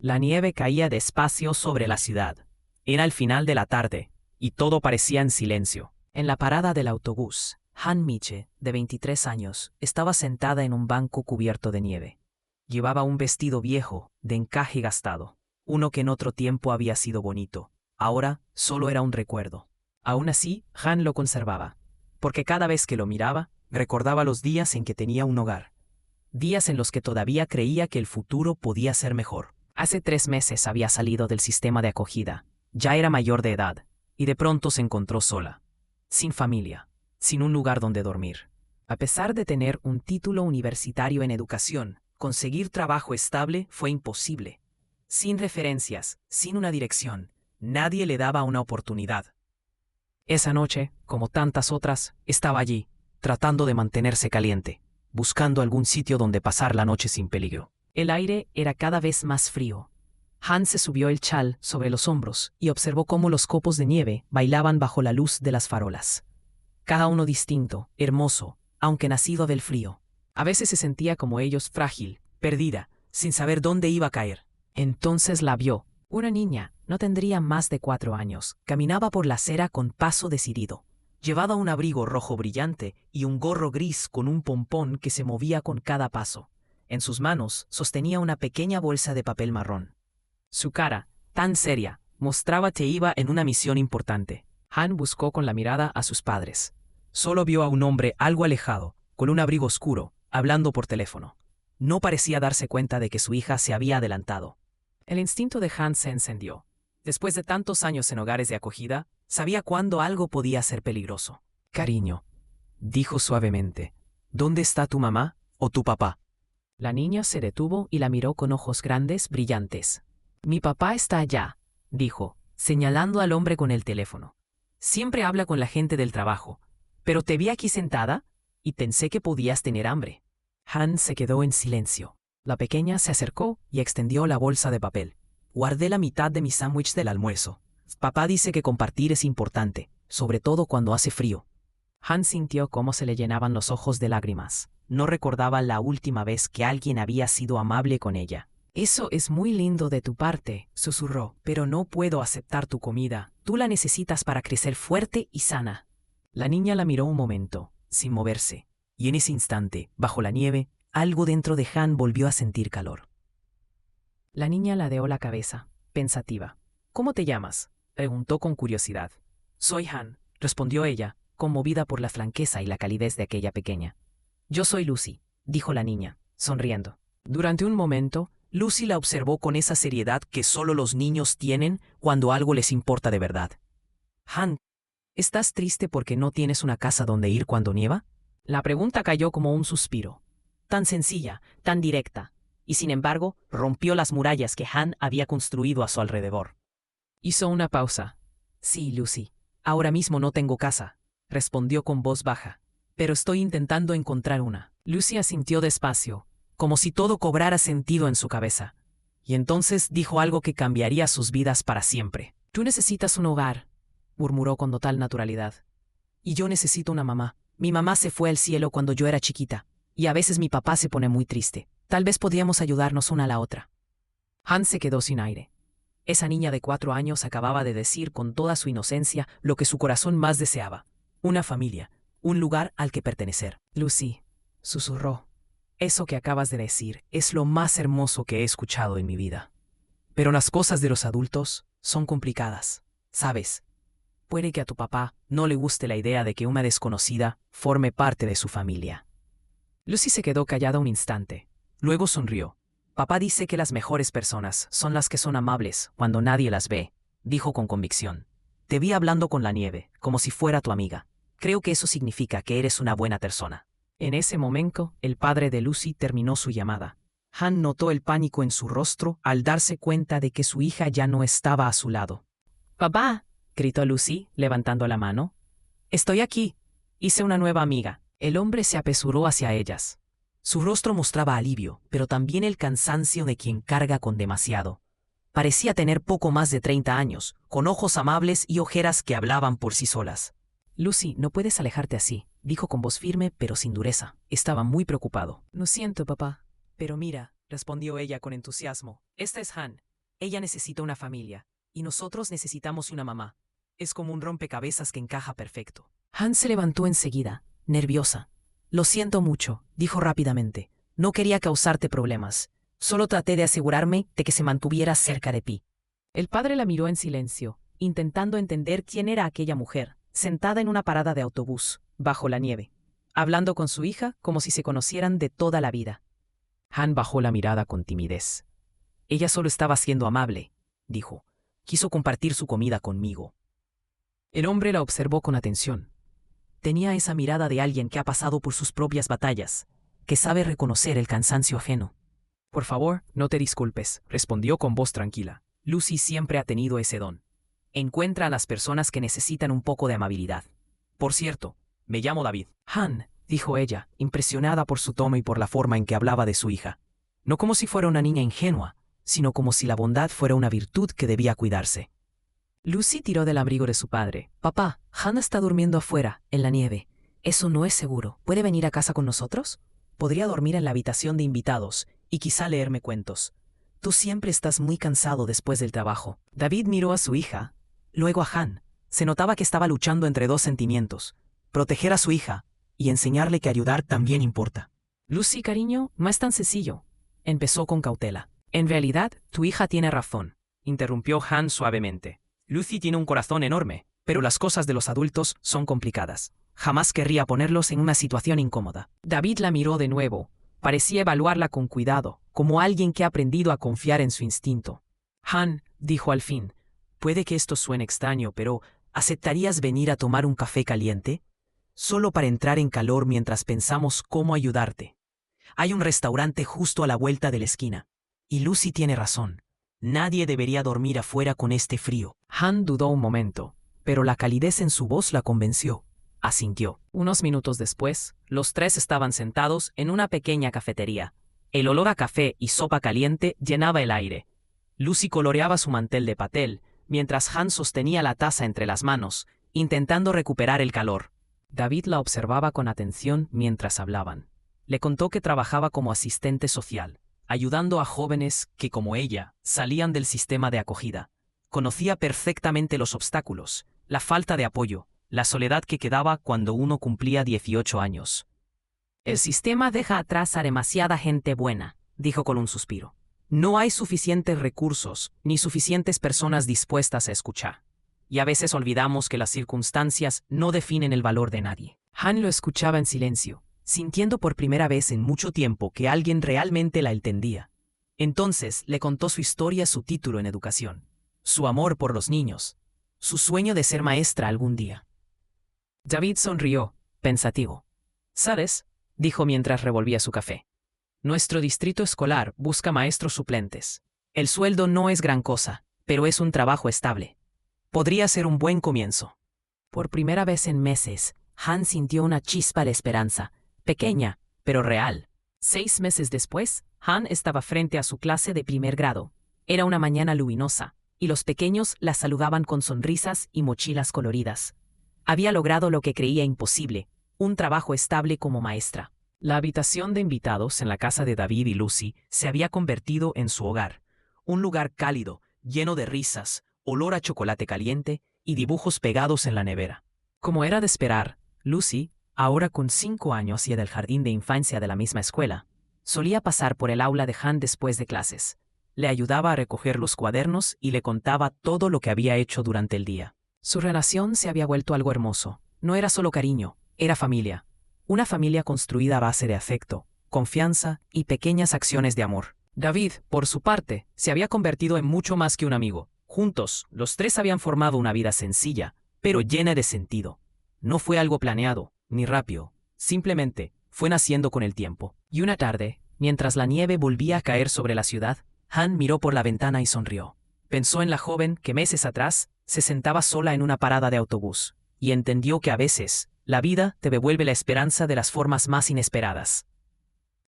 La nieve caía despacio sobre la ciudad. Era el final de la tarde, y todo parecía en silencio. En la parada del autobús, Han Miche, de 23 años, estaba sentada en un banco cubierto de nieve. Llevaba un vestido viejo, de encaje gastado, uno que en otro tiempo había sido bonito. Ahora solo era un recuerdo. Aún así, Han lo conservaba, porque cada vez que lo miraba, recordaba los días en que tenía un hogar. Días en los que todavía creía que el futuro podía ser mejor. Hace 3 meses había salido del sistema de acogida. Ya era mayor de edad, y de pronto se encontró sola, sin familia, sin un lugar donde dormir. A pesar de tener un título universitario en educación, conseguir trabajo estable fue imposible. Sin referencias, sin una dirección, nadie le daba una oportunidad. Esa noche, como tantas otras, estaba allí, tratando de mantenerse caliente, buscando algún sitio donde pasar la noche sin peligro. El aire era cada vez más frío. Han se subió el chal sobre los hombros y observó cómo los copos de nieve bailaban bajo la luz de las farolas. Cada uno distinto, hermoso, aunque nacido del frío. A veces se sentía como ellos frágil, perdida, sin saber dónde iba a caer. Entonces la vio. Una niña, no tendría más de 4 años, caminaba por la acera con paso decidido. Llevaba un abrigo rojo brillante y un gorro gris con un pompón que se movía con cada paso. En sus manos sostenía una pequeña bolsa de papel marrón. Su cara, tan seria, mostraba que iba en una misión importante. Han buscó con la mirada a sus padres. Solo vio a un hombre algo alejado, con un abrigo oscuro, hablando por teléfono. No parecía darse cuenta de que su hija se había adelantado. El instinto de Han se encendió. Después de tantos años en hogares de acogida, sabía cuándo algo podía ser peligroso. «Cariño», dijo suavemente, «¿dónde está tu mamá o tu papá?» La niña se detuvo y la miró con ojos grandes, brillantes. «Mi papá está allá», dijo, señalando al hombre con el teléfono. «Siempre habla con la gente del trabajo, pero te vi aquí sentada y pensé que podías tener hambre». Han se quedó en silencio. La pequeña se acercó y extendió la bolsa de papel. «Guardé la mitad de mi sándwich del almuerzo. Papá dice que compartir es importante, sobre todo cuando hace frío». Han sintió cómo se le llenaban los ojos de lágrimas. No recordaba la última vez que alguien había sido amable con ella. «Eso es muy lindo de tu parte», susurró, «pero no puedo aceptar tu comida. Tú la necesitas para crecer fuerte y sana». La niña la miró un momento, sin moverse, y en ese instante, bajo la nieve, algo dentro de Han volvió a sentir calor. La niña ladeó la cabeza, pensativa. «¿Cómo te llamas?», preguntó con curiosidad. «Soy Han», respondió ella, conmovida por la franqueza y la calidez de aquella pequeña. «Yo soy Lucy», dijo la niña, sonriendo. Durante un momento, Lucy la observó con esa seriedad que solo los niños tienen cuando algo les importa de verdad. «Han, ¿estás triste porque no tienes una casa donde ir cuando nieva?». La pregunta cayó como un suspiro. Tan sencilla, tan directa, y sin embargo rompió las murallas que Han había construido a su alrededor. Hizo una pausa. «Sí, Lucy, ahora mismo no tengo casa», respondió con voz baja, «pero estoy intentando encontrar una». Lucy asintió despacio, como si todo cobrara sentido en su cabeza, y entonces dijo algo que cambiaría sus vidas para siempre. «Tú necesitas un hogar», murmuró con total naturalidad. «Y yo necesito una mamá. Mi mamá se fue al cielo cuando yo era chiquita. Y a veces mi papá se pone muy triste. Tal vez podríamos ayudarnos una a la otra». Han se quedó sin aire. Esa niña de 4 años acababa de decir con toda su inocencia lo que su corazón más deseaba. Una familia, un lugar al que pertenecer. «Lucy», susurró, «eso que acabas de decir es lo más hermoso que he escuchado en mi vida. Pero las cosas de los adultos son complicadas, ¿sabes? Puede que a tu papá no le guste la idea de que una desconocida forme parte de su familia». Lucy se quedó callada un instante. Luego sonrió. «Papá dice que las mejores personas son las que son amables cuando nadie las ve», dijo con convicción. «Te vi hablando con la nieve, como si fuera tu amiga. Creo que eso significa que eres una buena persona». En ese momento, el padre de Lucy terminó su llamada. Han notó el pánico en su rostro al darse cuenta de que su hija ya no estaba a su lado. «Papá», gritó Lucy, levantando la mano. «Estoy aquí. Hice una nueva amiga». El hombre se apresuró hacia ellas. Su rostro mostraba alivio, pero también el cansancio de quien carga con demasiado. Parecía tener poco más de 30 años, con ojos amables y ojeras que hablaban por sí solas. «Lucy, no puedes alejarte así», dijo con voz firme pero sin dureza. Estaba muy preocupado. «Lo siento, papá». «Pero mira», respondió ella con entusiasmo, «este es Han. Ella necesita una familia, y nosotros necesitamos una mamá. Es como un rompecabezas que encaja perfecto. Han se levantó enseguida, nerviosa. Lo siento mucho, dijo rápidamente. No quería causarte problemas. Solo traté de asegurarme de que se mantuviera cerca de Pi. El padre la miró en silencio, intentando entender quién era aquella mujer, sentada en una parada de autobús, bajo la nieve, hablando con su hija como si se conocieran de toda la vida. Han bajó la mirada con timidez. Ella solo estaba siendo amable, dijo. Quiso compartir su comida conmigo. El hombre la observó con atención. Tenía esa mirada de alguien que ha pasado por sus propias batallas, que sabe reconocer el cansancio ajeno. Por favor, no te disculpes, respondió con voz tranquila. Lucy siempre ha tenido ese don. Encuentra a las personas que necesitan un poco de amabilidad. Por cierto, me llamo David. Han, dijo ella, impresionada por su tono y por la forma en que hablaba de su hija. No como si fuera una niña ingenua, sino como si la bondad fuera una virtud que debía cuidarse. Lucy tiró del abrigo de su padre. Papá, Han está durmiendo afuera, en la nieve. Eso no es seguro. ¿Puede venir a casa con nosotros? Podría dormir en la habitación de invitados y quizá leerme cuentos. Tú siempre estás muy cansado después del trabajo. David miró a su hija, luego a Han. Se notaba que estaba luchando entre dos sentimientos: proteger a su hija y enseñarle que ayudar también importa. Lucy, cariño, no es tan sencillo. Empezó con cautela. En realidad, tu hija tiene razón, interrumpió Han suavemente. Lucy tiene un corazón enorme, pero las cosas de los adultos son complicadas. Jamás querría ponerlos en una situación incómoda. David la miró de nuevo. Parecía evaluarla con cuidado, como alguien que ha aprendido a confiar en su instinto. Han, dijo al fin, puede que esto suene extraño, pero ¿aceptarías venir a tomar un café caliente? Solo para entrar en calor mientras pensamos cómo ayudarte. Hay un restaurante justo a la vuelta de la esquina. Y Lucy tiene razón. Nadie debería dormir afuera con este frío. Han dudó un momento, pero la calidez en su voz la convenció. Asintió. Unos minutos después, los tres estaban sentados en una pequeña cafetería. El olor a café y sopa caliente llenaba el aire. Lucy coloreaba su mantel de patel, mientras Han sostenía la taza entre las manos, intentando recuperar el calor. David la observaba con atención mientras hablaban. Le contó que trabajaba como asistente social, ayudando a jóvenes que, como ella, salían del sistema de acogida. Conocía perfectamente los obstáculos, la falta de apoyo, la soledad que quedaba cuando uno cumplía 18 años. El sistema deja atrás a demasiada gente buena, dijo con un suspiro. No hay suficientes recursos, ni suficientes personas dispuestas a escuchar. Y a veces olvidamos que las circunstancias no definen el valor de nadie. Han lo escuchaba en silencio, sintiendo por primera vez en mucho tiempo que alguien realmente la entendía. Entonces le contó su historia, su título en educación, su amor por los niños, su sueño de ser maestra algún día. David sonrió, pensativo. ¿Sabes?, dijo mientras revolvía su café. Nuestro distrito escolar busca maestros suplentes. El sueldo no es gran cosa, pero es un trabajo estable. Podría ser un buen comienzo. Por primera vez en meses, Han sintió una chispa de esperanza, pequeña, pero real. 6 meses después, Han estaba frente a su clase de primer grado. Era una mañana luminosa, y los pequeños la saludaban con sonrisas y mochilas coloridas. Había logrado lo que creía imposible, un trabajo estable como maestra. La habitación de invitados en la casa de David y Lucy se había convertido en su hogar, un lugar cálido, lleno de risas, olor a chocolate caliente y dibujos pegados en la nevera. Como era de esperar, Lucy, ahora con 5 años y del jardín de infancia de la misma escuela, solía pasar por el aula de Han después de clases. Le ayudaba a recoger los cuadernos y le contaba todo lo que había hecho durante el día. Su relación se había vuelto algo hermoso. No era solo cariño, era familia. Una familia construida a base de afecto, confianza y pequeñas acciones de amor. David, por su parte, se había convertido en mucho más que un amigo. Juntos, los tres habían formado una vida sencilla, pero llena de sentido. No fue algo planeado, ni rápido. Simplemente, fue naciendo con el tiempo. Y una tarde, mientras la nieve volvía a caer sobre la ciudad, Han miró por la ventana y sonrió. Pensó en la joven que meses atrás se sentaba sola en una parada de autobús, y entendió que a veces, la vida te devuelve la esperanza de las formas más inesperadas.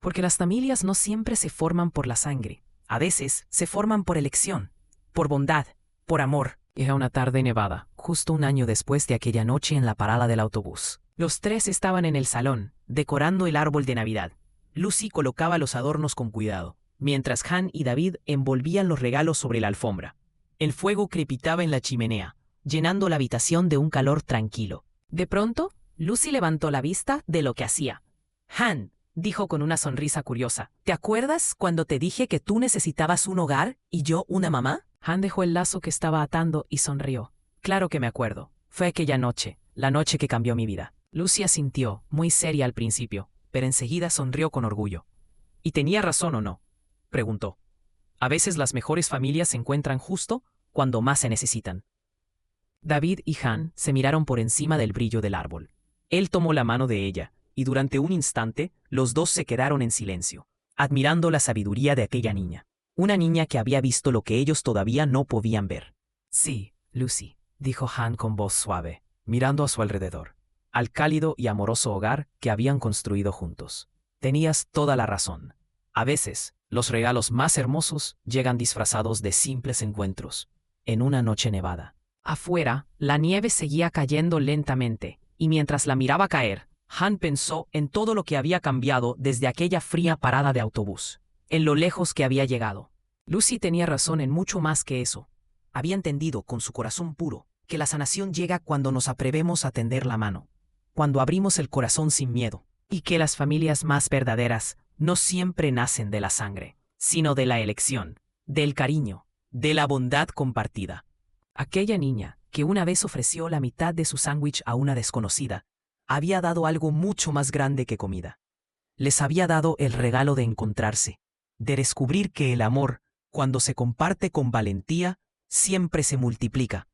Porque las familias no siempre se forman por la sangre. A veces se forman por elección, por bondad, por amor. Era una tarde nevada, justo un año después de aquella noche en la parada del autobús. Los tres estaban en el salón, decorando el árbol de Navidad. Lucy colocaba los adornos con cuidado, mientras Han y David envolvían los regalos sobre la alfombra. El fuego crepitaba en la chimenea, llenando la habitación de un calor tranquilo. De pronto, Lucy levantó la vista de lo que hacía. Han, dijo con una sonrisa curiosa, ¿te acuerdas cuando te dije que tú necesitabas un hogar y yo una mamá? Han dejó el lazo que estaba atando y sonrió. Claro que me acuerdo. Fue aquella noche, la noche que cambió mi vida. Lucy asintió, muy seria al principio, pero enseguida sonrió con orgullo. ¿Y tenía razón o no?, preguntó. A veces las mejores familias se encuentran justo cuando más se necesitan. David y Han se miraron por encima del brillo del árbol. Él tomó la mano de ella, y durante un instante los dos se quedaron en silencio, admirando la sabiduría de aquella niña. Una niña que había visto lo que ellos todavía no podían ver. Sí, Lucy, dijo Han con voz suave, mirando a su alrededor, al cálido y amoroso hogar que habían construido juntos. Tenías toda la razón. A veces, los regalos más hermosos llegan disfrazados de simples encuentros, en una noche nevada. Afuera, la nieve seguía cayendo lentamente, y mientras la miraba caer, Han pensó en todo lo que había cambiado desde aquella fría parada de autobús, en lo lejos que había llegado. Lucy tenía razón en mucho más que eso. Había entendido con su corazón puro que la sanación llega cuando nos atrevemos a tender la mano, cuando abrimos el corazón sin miedo, y que las familias más verdaderas no siempre nacen de la sangre, sino de la elección, del cariño, de la bondad compartida. Aquella niña, que una vez ofreció la mitad de su sándwich a una desconocida, había dado algo mucho más grande que comida. Les había dado el regalo de encontrarse, de descubrir que el amor, cuando se comparte con valentía, siempre se multiplica.